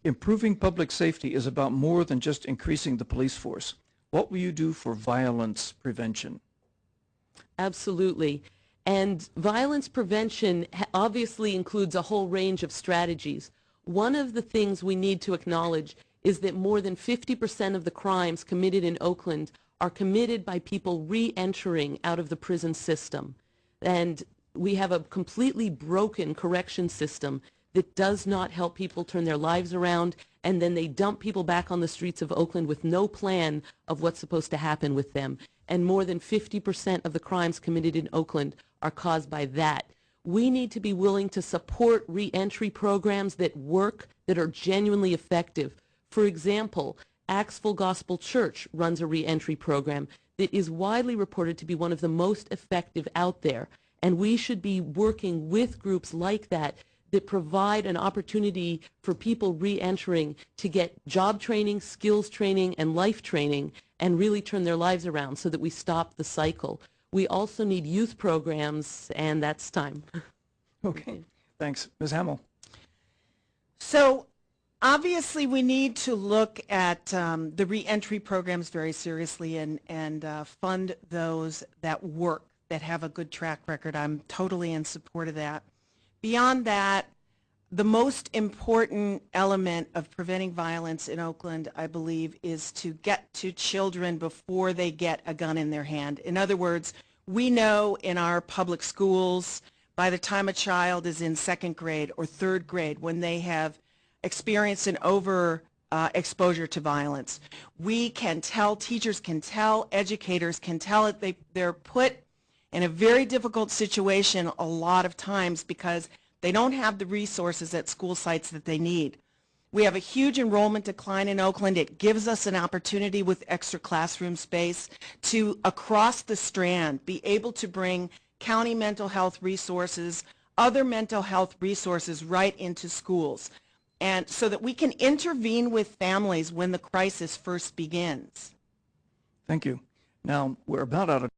Improving public safety is about more than just increasing the police force. What will you do for violence prevention? Absolutely. And violence prevention obviously includes a whole range of strategies. One of the things we need to acknowledge is that more than 50% of the crimes committed in Oakland are committed by people re-entering out of the prison system. And we have a completely broken correction system that does not help people turn their lives around, and then they dump people back on the streets of Oakland with no plan of what's supposed to happen with them. And more than 50% of the crimes committed in Oakland are caused by that. We need to be willing to support re-entry programs that work, that are genuinely effective. For example, Acts Full Gospel Church runs a re-entry program that is widely reported to be one of the most effective out there. And we should be working with groups like that that provide an opportunity for people re-entering to get job training, skills training, and life training, and really turn their lives around so that we stop the cycle. We also need youth programs, and that's time. Okay, thanks. Ms. Hamill. So obviously we need to look at the re-entry programs very seriously and fund those that work, that have a good track record. I'm totally in support of that. Beyond that, the most important element of preventing violence in Oakland, I believe, is to get to children before they get a gun in their hand. In other words, we know in our public schools, by the time a child is in second grade or third grade, when they have experienced an exposure to violence, we can tell, teachers can tell, educators can tell it. They're put in a very difficult situation a lot of times because they don't have the resources at school sites that they need. We have a huge enrollment decline in Oakland. It gives us an opportunity with extra classroom space to, across the strand, be able to bring county mental health resources, other mental health resources right into schools, and so that we can intervene with families when the crisis first begins. Thank you. Now, we're about out of